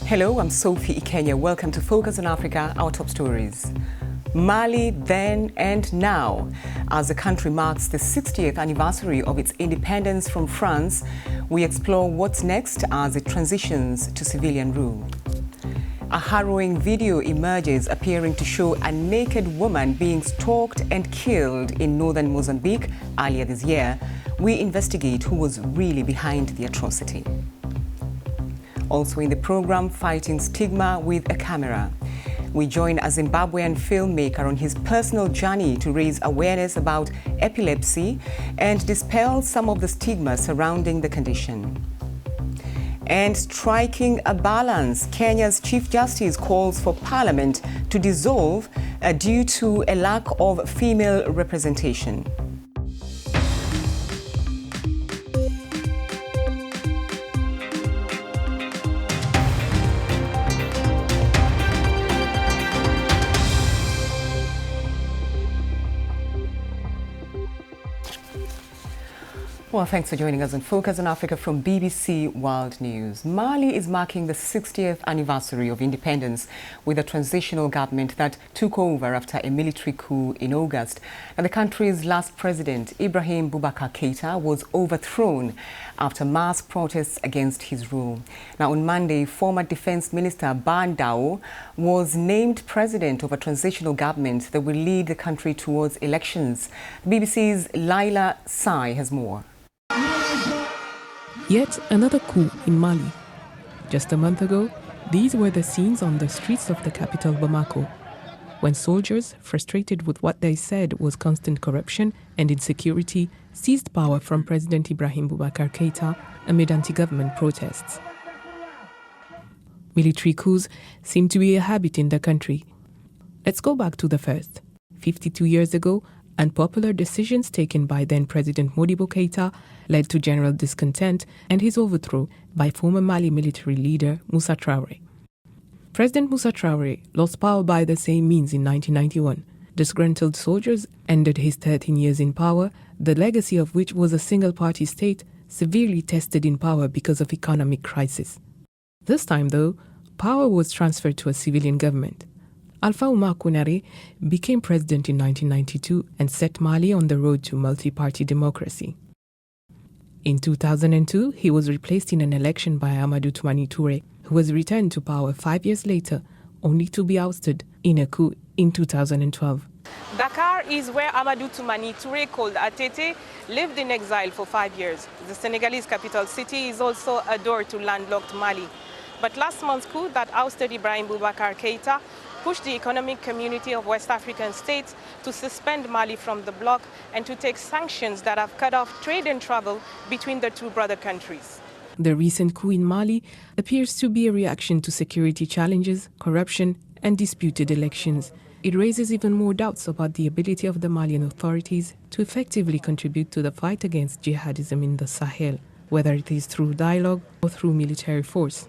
Hello, I'm Sophie Ikenya. Welcome to Focus on Africa, our top stories. Mali then and now. As the country marks the 60th anniversary of its independence from France, we explore what's next as it transitions to civilian rule. A harrowing video emerges appearing to show a naked woman being stalked and killed in northern Mozambique earlier this year. We investigate who was really behind the atrocity. Also in the program, fighting stigma with a camera. We join a Zimbabwean filmmaker on his personal journey to raise awareness about epilepsy and dispel some of the stigma surrounding the condition. And striking a balance, Kenya's Chief Justice calls for Parliament to dissolve due to a lack of female representation. Well, thanks for joining us on Focus on Africa from BBC World News. Mali is marking the 60th anniversary of independence with a transitional government that took over after a military coup in August. Now, the country's last president, Ibrahim Boubacar Keïta, was overthrown after mass protests against his rule. Now, on Monday, former Defense Minister Ban Dao was named president of a transitional government that will lead the country towards elections. BBC's Laila Sai has more. Yet another coup in Mali. Just a month ago, these were the scenes on the streets of the capital Bamako, when soldiers, frustrated with what they said was constant corruption and insecurity, seized power from President Ibrahim Boubacar Keïta amid anti-government protests. Military coups seem to be a habit in the country. Let's go back to the first. 52 years ago, unpopular decisions taken by then-President Modibo Keïta led to general discontent and his overthrow by former Mali military leader Moussa Traoré. President Moussa Traoré lost power by the same means in 1991. Disgruntled soldiers ended his 13 years in power, the legacy of which was a single-party state severely tested in power because of economic crisis. This time, though, power was transferred to a civilian government. Alpha Oumar Konaré became president in 1992 and set Mali on the road to multi-party democracy. In 2002, he was replaced in an election by Amadou Toumani Touré, who was returned to power 5 years later, only to be ousted in a coup in 2012. Dakar is where Amadou Toumani Touré, called Atete, lived in exile for 5 years. The Senegalese capital city is also a door to landlocked Mali. But last month's coup that ousted Ibrahim Boubacar Keïta pushed the economic community of West African states to suspend Mali from the bloc and to take sanctions that have cut off trade and travel between the two brother countries. The recent coup in Mali appears to be a reaction to security challenges, corruption, and disputed elections. It raises even more doubts about the ability of the Malian authorities to effectively contribute to the fight against jihadism in the Sahel, whether it is through dialogue or through military force.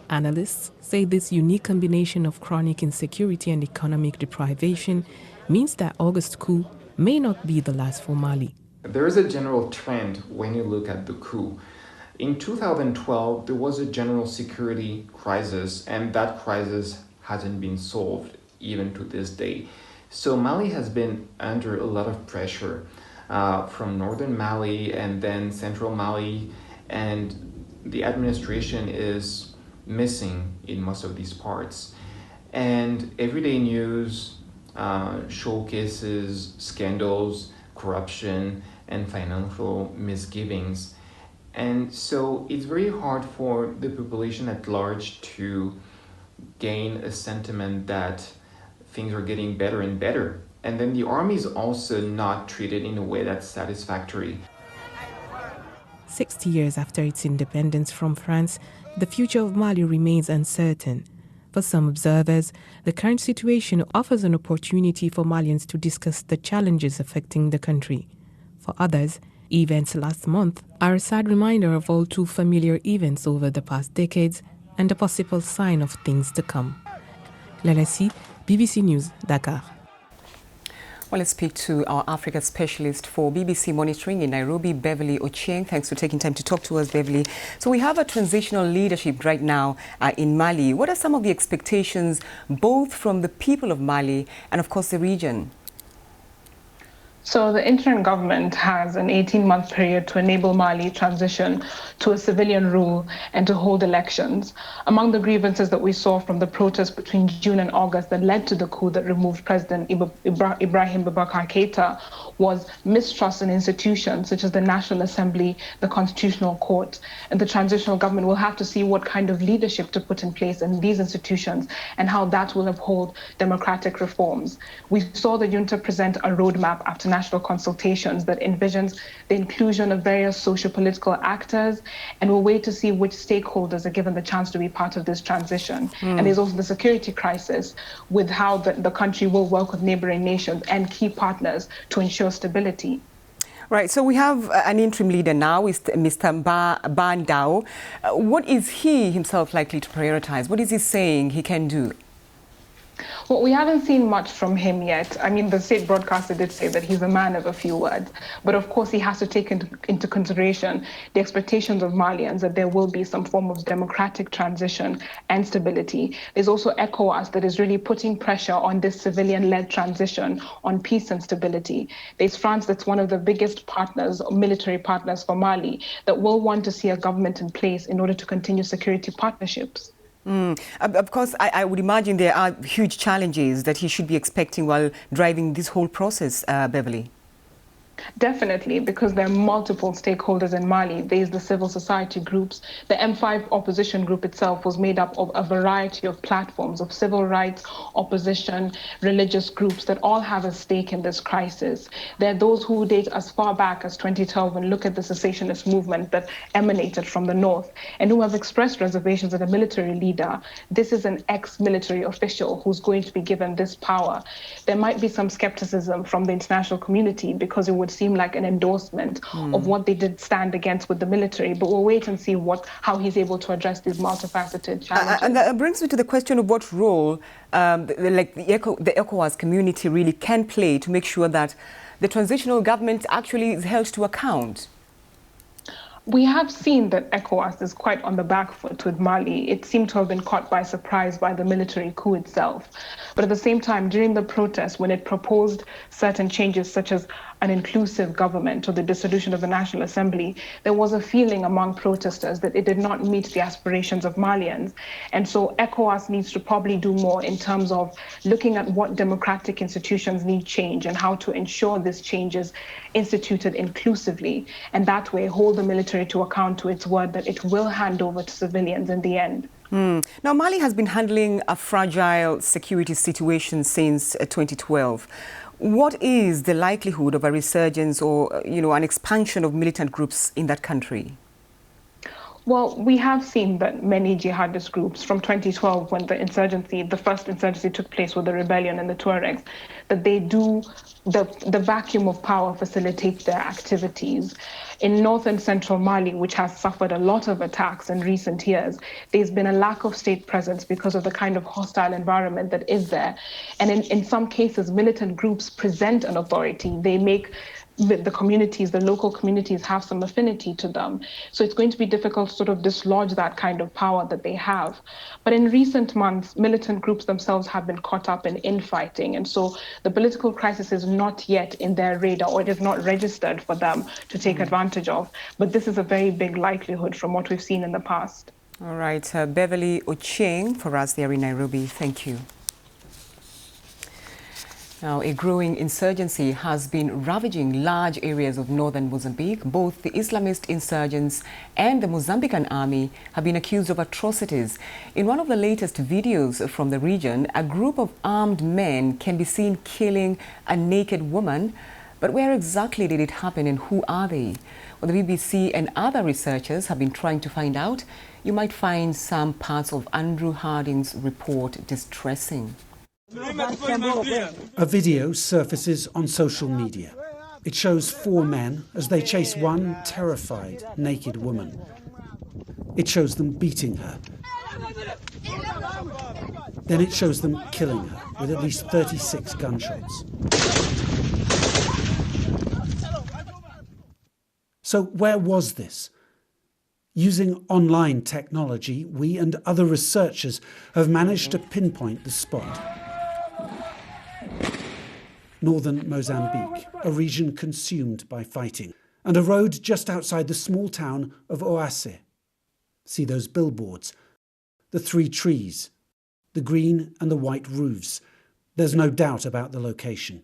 Analysts say this unique combination of chronic insecurity and economic deprivation means that August coup may not be the last for Mali. There is a general trend when you look at the coup. In 2012, there was a general security crisis, and that crisis hasn't been solved even to this day. So Mali has been under a lot of pressure from northern Mali and then central Mali, and the administration is missing in most of these parts. And everyday news showcases scandals, corruption, and financial misgivings. And so it's very hard for the population at large to gain a sentiment that things are getting better and better. And then the army is also not treated in a way that's satisfactory. 60 years after its independence from France, the future of Mali remains uncertain. For some observers, the current situation offers an opportunity for Malians to discuss the challenges affecting the country. For others, events last month are a sad reminder of all too familiar events over the past decades and a possible sign of things to come. Laila Sai, BBC News, Dakar. Well, let's speak to our Africa specialist for BBC Monitoring in Nairobi, Beverly Ochieng. Thanks for taking time to talk to us, Beverly. So we have a transitional leadership right now in Mali. What are some of the expectations both from the people of Mali and, of course, the region? So the interim government has an 18-month period to enable Mali transition to a civilian rule and to hold elections. Among the grievances that we saw from the protests between June and August that led to the coup that removed President Ibrahim Boubacar Keïta was mistrust in institutions such as the National Assembly, the Constitutional Court, and the transitional government will have to see what kind of leadership to put in place in these institutions and how that will uphold democratic reforms. We saw the junta present a roadmap after national consultations that envisions the inclusion of various socio-political actors, and we'll wait to see which stakeholders are given the chance to be part of this transition. And there's also the security crisis with how the country will work with neighboring nations and key partners to ensure stability. Right, so we have an interim leader now, Mr. Ban Dao. What is he himself likely to prioritize? What is he saying he can do? Well, we haven't seen much from him yet. I mean, the state broadcaster did say that he's a man of a few words. But of course, he has to take into consideration the expectations of Malians that there will be some form of democratic transition and stability. There's also ECOWAS that is really putting pressure on this civilian-led transition on peace and stability. There's France that's one of the biggest partners, military partners for Mali, that will want to see a government in place in order to continue security partnerships. Of course, I would imagine there are huge challenges that he should be expecting while driving this whole process, Beverly. Definitely, because there are multiple stakeholders in Mali. There's the civil society groups. The M5 opposition group itself was made up of a variety of platforms of civil rights, opposition, religious groups that all have a stake in this crisis. There are those who date as far back as 2012 and look at the cessationist movement that emanated from the north and who have expressed reservations that a military leader, this is an ex-military official who's going to be given this power. There might be some skepticism from the international community because it would seem like an endorsement of what they did stand against with the military, but we'll wait and see how he's able to address these multifaceted challenges. And that brings me to the question of what role the ECOWAS community really can play to make sure that the transitional government actually is held to account. We have seen that ECOWAS is quite on the back foot with Mali. It seemed to have been caught by surprise by the military coup itself. But at the same time, during the protests, when it proposed certain changes such as an inclusive government or the dissolution of the National Assembly, there was a feeling among protesters that it did not meet the aspirations of Malians. And so ECOWAS needs to probably do more in terms of looking at what democratic institutions need change and how to ensure this change is instituted inclusively, and that way hold the military to account to its word that it will hand over to civilians in the end. Now, Mali has been handling a fragile security situation since 2012. What is the likelihood of a resurgence or, an expansion of militant groups in that country? Well, we have seen that many jihadist groups from 2012, when the first insurgency took place with the rebellion and the Tuaregs, that they do, the vacuum of power facilitates their activities. In north and central Mali, which has suffered a lot of attacks in recent years, there's been a lack of state presence because of the kind of hostile environment that is there. And in some cases, militant groups present an authority. They make the communities, the local communities have some affinity to them. So it's going to be difficult to sort of dislodge that kind of power that they have. But in recent months, militant groups themselves have been caught up in infighting. And so the political crisis is not yet in their radar, or it is not registered for them to take advantage of. But this is a very big likelihood from what we've seen in the past. All right, Beverly Ochieng for us there in Nairobi. Thank you. Now, a growing insurgency has been ravaging large areas of northern Mozambique. Both the Islamist insurgents and the Mozambican army have been accused of atrocities. In one of the latest videos from the region, a group of armed men can be seen killing a naked woman. But where exactly did it happen and who are they? Well, the BBC and other researchers have been trying to find out. You might find some parts of Andrew Harding's report distressing. A video surfaces on social media. It shows four men as they chase one terrified, naked woman. It shows them beating her. Then it shows them killing her with at least 36 gunshots. So where was this? Using online technology, we and other researchers have managed to pinpoint the spot. Northern Mozambique, a region consumed by fighting, and a road just outside the small town of Oase. See those billboards, the 3 trees, the green and the white roofs. There's no doubt about the location.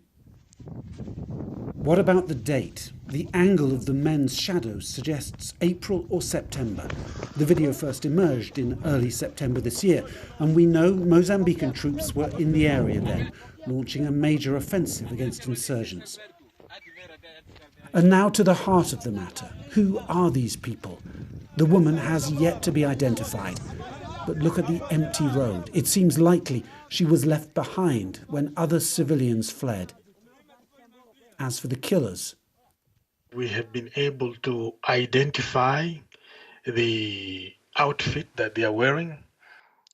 What about the date? The angle of the men's shadows suggests April or September. The video first emerged in early September this year, and we know Mozambican troops were in the area then, launching a major offensive against insurgents. And now to the heart of the matter. Who are these people? The woman has yet to be identified. But look at the empty road. It seems likely she was left behind when other civilians fled. As for the killers, we have been able to identify the outfit that they are wearing,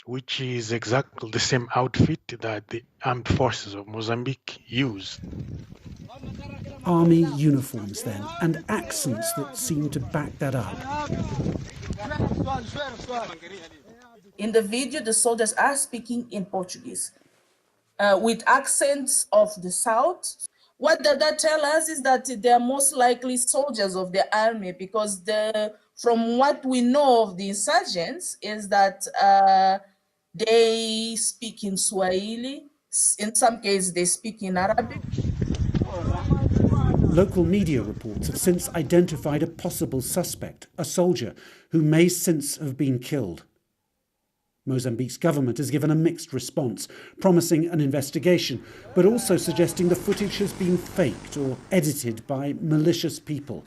which is exactly the same outfit that the armed forces of Mozambique use. Army uniforms then, and accents that seem to back that up. In the video, the soldiers are speaking in Portuguese with accents of the south. What that tell us is that they are most likely soldiers of the army, because from what we know of the insurgents is that they speak in Swahili. In some cases, they speak in Arabic. Local media reports have since identified a possible suspect, a soldier, who may since have been killed. Mozambique's government has given a mixed response, promising an investigation, but also suggesting the footage has been faked or edited by malicious people.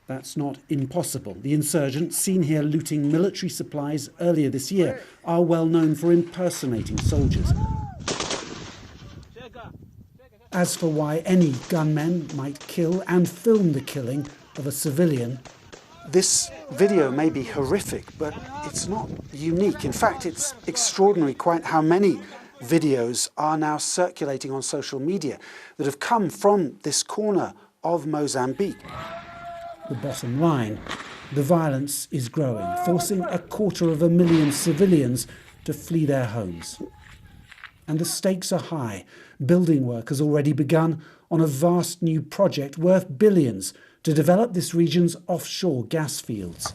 That's not impossible. The insurgents, seen here looting military supplies earlier this year, are well known for impersonating soldiers. As for why any gunmen might kill and film the killing of a civilian, this video may be horrific, but it's not unique. In fact, it's extraordinary quite how many videos are now circulating on social media that have come from this corner of Mozambique. The bottom line, the violence is growing, forcing 250,000 civilians to flee their homes. And the stakes are high. Building work has already begun on a vast new project worth billions to develop this region's offshore gas fields.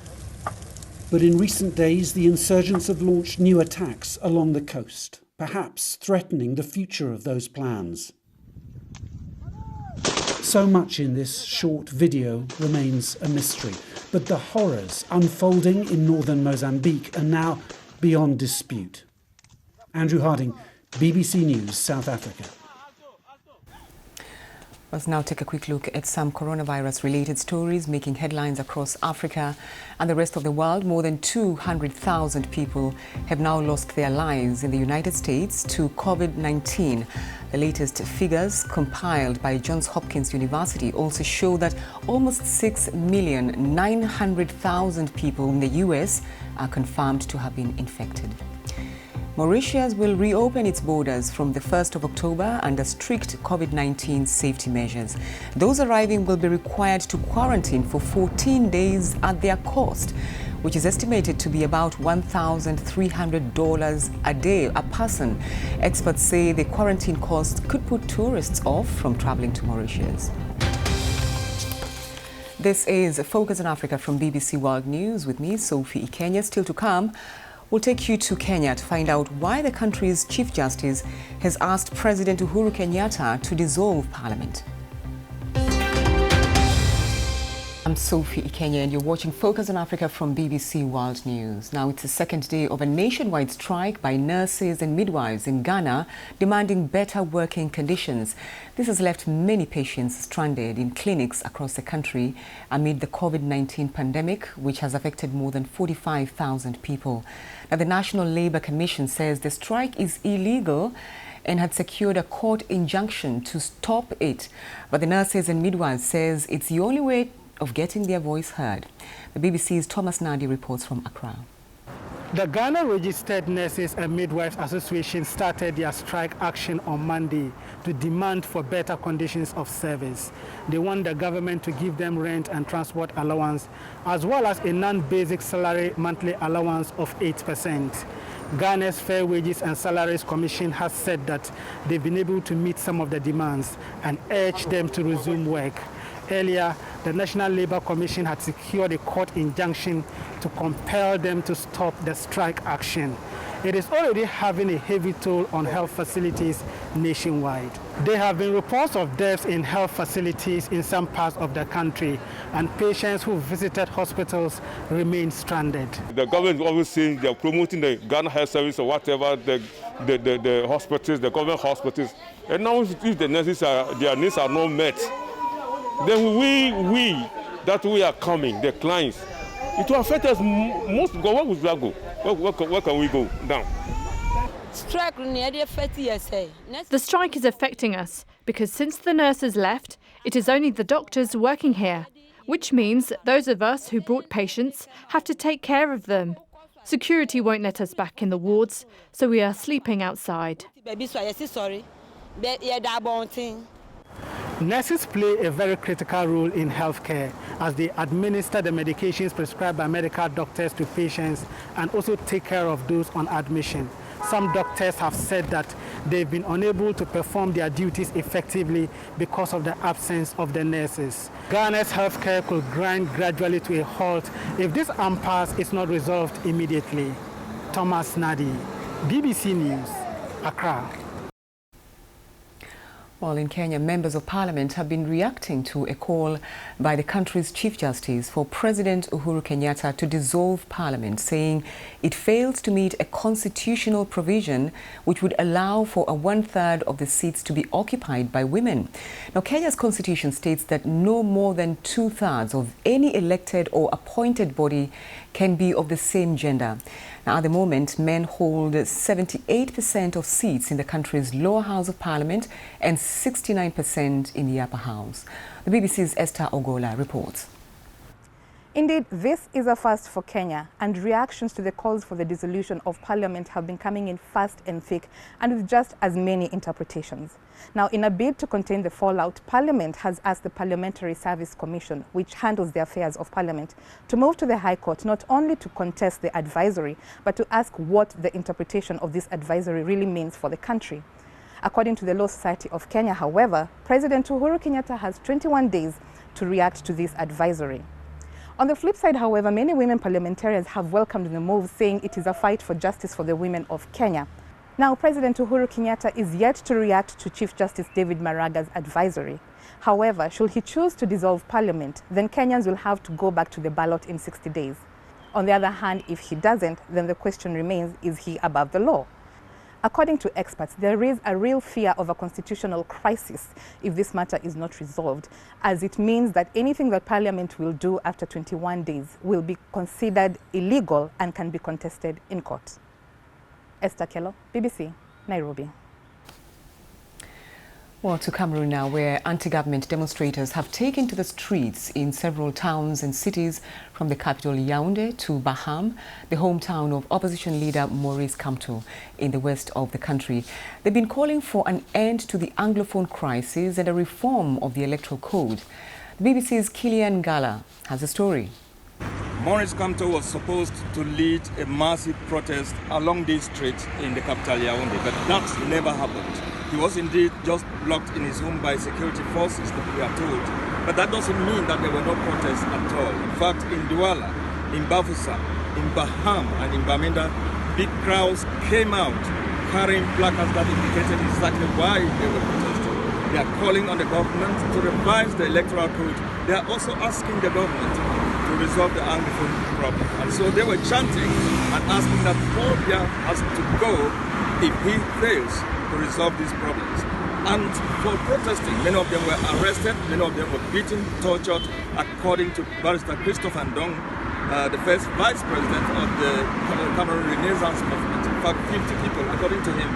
But in recent days, the insurgents have launched new attacks along the coast, perhaps threatening the future of those plans. So much in this short video remains a mystery, but the horrors unfolding in northern Mozambique are now beyond dispute. Andrew Harding, BBC News, South Africa. Let's now take a quick look at some coronavirus-related stories making headlines across Africa and the rest of the world. More than 200,000 people have now lost their lives in the United States to COVID-19. The latest figures compiled by Johns Hopkins University also show that almost 6,900,000 people in the US are confirmed to have been infected. Mauritius will reopen its borders from the 1st of October under strict COVID-19 safety measures. Those arriving will be required to quarantine for 14 days at their cost, which is estimated to be about $1,300 a day a person. Experts say the quarantine cost could put tourists off from traveling to Mauritius. This is Focus on Africa from BBC World News with me, Sophie Ikenya. Still to come, we'll take you to Kenya to find out why the country's Chief Justice has asked President Uhuru Kenyatta to dissolve Parliament. I'm Sophie Ikenya and you're watching Focus on Africa from BBC World News. Now it's the second day of a nationwide strike by nurses and midwives in Ghana demanding better working conditions. This has left many patients stranded in clinics across the country amid the COVID-19 pandemic, which has affected more than 45,000 people. Now, the National Labour Commission says the strike is illegal and had secured a court injunction to stop it. But the nurses and midwives says it's the only way of getting their voice heard. The BBC's Thomas Nadi reports from Accra. The Ghana-registered Nurses and Midwives Association started their strike action on Monday to demand for better conditions of service. They want the government to give them rent and transport allowance, as well as a non-basic salary monthly allowance of 8%. Ghana's Fair Wages and Salaries Commission has said that they've been able to meet some of the demands and urged them to resume work. Earlier, the National Labour Commission had secured a court injunction to compel them to stop the strike action. It is already having a heavy toll on health facilities nationwide. There have been reports of deaths in health facilities in some parts of the country, and patients who visited hospitals remain stranded. The government is always saying they're promoting the Ghana Health Service or whatever, the hospitals, the government hospitals. And now if the nurses their needs are not met, then we are coming, the clients, it will affect us most. Where would we go? Where can we go now? The strike is affecting us because since the nurses left, it is only the doctors working here, which means those of us who brought patients have to take care of them. Security won't let us back in the wards, so we are sleeping outside. Nurses play a very critical role in healthcare as they administer the medications prescribed by medical doctors to patients and also take care of those on admission. Some doctors have said that they've been unable to perform their duties effectively because of the absence of the nurses. Ghana's healthcare could grind gradually to a halt if this impasse is not resolved immediately. Thomas Nadi, BBC News, Accra. Well, in Kenya, members of parliament have been reacting to a call by the country's Chief Justice for President Uhuru Kenyatta to dissolve parliament, saying it fails to meet a constitutional provision which would allow for a 1/3 of the seats to be occupied by women. Now, Kenya's constitution states that no more than 2/3 of any elected or appointed body can be of the same gender. Now, at the moment, men hold 78% of seats in the country's lower house of parliament and 69% in the upper house. The BBC's Esther Ogola reports. Indeed, this is a first for Kenya, and reactions to the calls for the dissolution of parliament have been coming in fast and thick, and with just as many interpretations. Now, in a bid to contain the fallout, Parliament has asked the Parliamentary Service Commission, which handles the affairs of Parliament, to move to the High Court not only to contest the advisory, but to ask what the interpretation of this advisory really means for the country. According to the Law Society of Kenya, however, President Uhuru Kenyatta has 21 days to react to this advisory. On the flip side, however, many women parliamentarians have welcomed the move, saying it is a fight for justice for the women of Kenya. Now, President Uhuru Kenyatta is yet to react to Chief Justice David Maraga's advisory. However, should he choose to dissolve parliament, then Kenyans will have to go back to the ballot in 60 days. On the other hand, if he doesn't, then the question remains, is he above the law? According to experts, there is a real fear of a constitutional crisis if this matter is not resolved, as it means that anything that Parliament will do after 21 days will be considered illegal and can be contested in court. Esther Kello, BBC, Nairobi. Well, to Cameroon now, where anti-government demonstrators have taken to the streets in several towns and cities from the capital Yaoundé to Baham, the hometown of opposition leader Maurice Kamto in the west of the country. They've been calling for an end to the Anglophone crisis and a reform of the electoral code. The BBC's Kilian Gala has a story. Maurice Kamto was supposed to lead a massive protest along these streets in the capital Yaoundé, but that never happened. He was indeed just blocked in his home by security forces, that we are told. But that doesn't mean that there were no protests at all. In fact, in Douala, in Bafoussa, in Baham and in Bamenda, big crowds came out carrying placards that indicated exactly why they were protesting. They are calling on the government to revise the electoral code. They are also asking the government to resolve the Anglophone problem. And so they were chanting and asking that Paul Biya has to go if he fails to resolve these problems. And for protesting, many of them were arrested, many of them were beaten, tortured, according to Barrister Christopher Ndong, the first vice president of the Cameroon Renaissance movement. In fact, 50 people, according to him,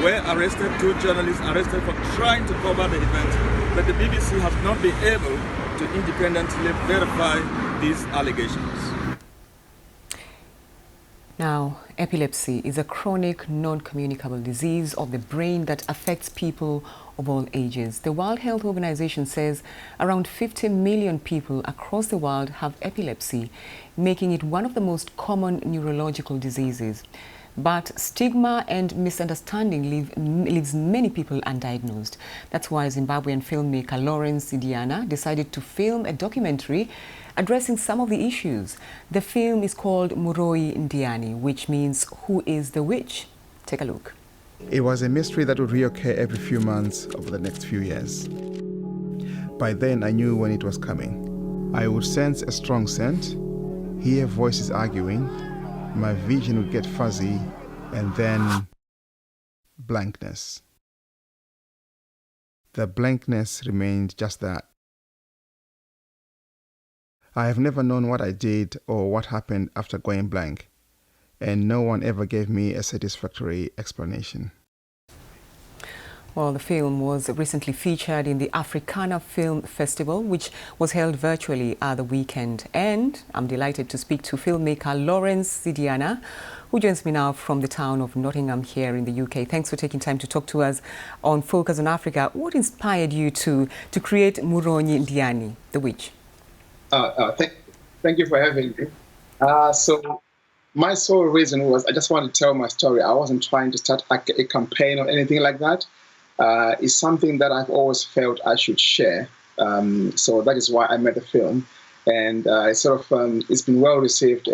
were arrested, 2 journalists arrested for trying to cover the event. But the BBC has not been able to independently verify these allegations. Now, epilepsy is a chronic, non-communicable disease of the brain that affects people of all ages. The World Health Organization says around 50 million people across the world have epilepsy, making it one of the most common neurological diseases. But stigma and misunderstanding leaves many people undiagnosed. That's why Zimbabwean filmmaker Lawrence Zidana decided to film a documentary addressing some of the issues. The film is called Muroi Ndiani, which means who is the witch? Take a look. It was a mystery that would reoccur every few months over the next few years. By then, I knew when it was coming. I would sense a strong scent, hear voices arguing, my vision would get fuzzy, and then blankness. The blankness remained just that. I have never known what I did or what happened after going blank, and no one ever gave me a satisfactory explanation. Well, the film was recently featured in the Africana Film Festival, which was held virtually at the weekend. And I'm delighted to speak to filmmaker Lawrence Zidana, who joins me now from the town of Nottingham here in the UK. Thanks for taking time to talk to us on Focus on Africa. What inspired you to create Muroi Ndiani, the witch? Thank you for having me. So my sole reason was I just wanted to tell my story. I wasn't trying to start a campaign or anything like that. It's something that I've always felt I should share. So that is why I made the film. And it's been well received.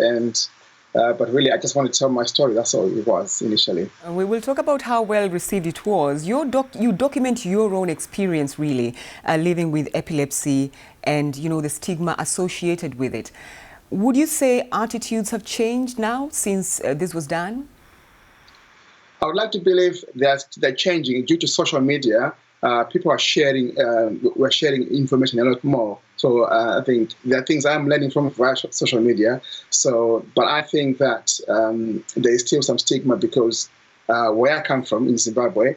But really, I just wanted to tell my story. That's all it was initially. We will talk about how well received it was. You document your own experience, really, living with epilepsy and, the stigma associated with it. Would you say attitudes have changed now since this was done? I would like to believe that they're changing due to social media. People are sharing, we're sharing information a lot more. So I think there are things I'm learning from via social media. But I think that there is still some stigma because where I come from in Zimbabwe,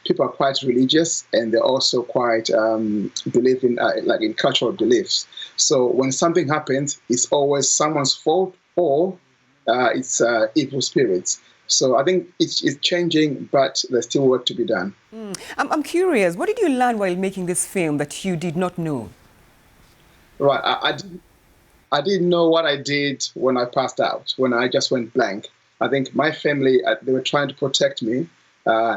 people are quite religious and they're also quite believe in cultural beliefs. So when something happens, it's always someone's fault or it's evil spirits. So I think it's changing, but there's still work to be done. I'm curious, what did you learn while making this film that you did not know? Right, I didn't know what I did when I passed out, when I just went blank. I think my family, they were trying to protect me.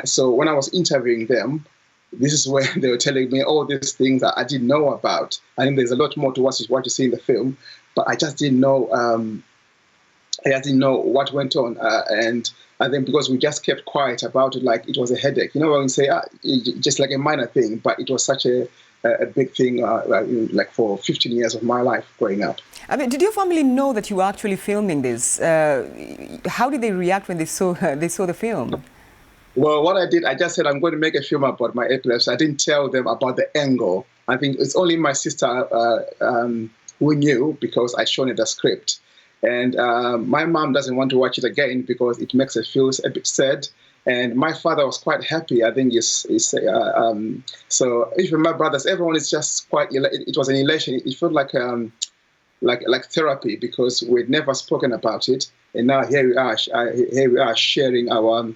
So when I was interviewing them, this is where they were telling me all these things that I didn't know about. I think there's a lot more to what you see in the film, but I just didn't know. I didn't know what went on, and I think because we just kept quiet about it, like it was a headache. When you say just like a minor thing, but it was such a big thing, like for 15 years of my life growing up. I mean, did your family know that you were actually filming this? How did they react when they saw the film? Well, what I did, I just said I'm going to make a film about my epilepsy. I didn't tell them about the angle. I think it's only my sister who knew because I shown her the script. And my mom doesn't want to watch it again because it makes her feel a bit sad. And my father was quite happy. I think so. Even my brothers, everyone is just quite. It was an elation. It felt like therapy because we'd never spoken about it, and now here we are sharing our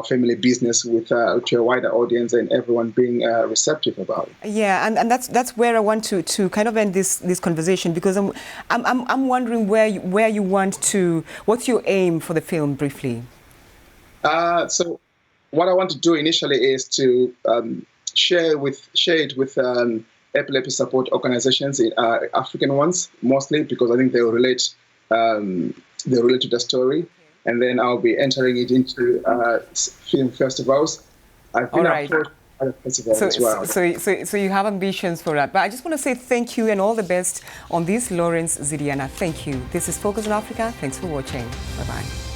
family business with to a wider audience and everyone being receptive about it. Yeah, and that's where I want to kind of end this conversation because I'm wondering where you want to. What's your aim for the film, briefly? So, what I want to do initially is to share it with epilepsy support organizations, African ones mostly, because I think they will relate to the story. And then I'll be entering it into film festivals. I've been approached by the festival as well. So you have ambitions for that. But I just want to say thank you and all the best on this, Lawrence Zidana. Thank you. This is Focus on Africa. Thanks for watching. Bye-bye.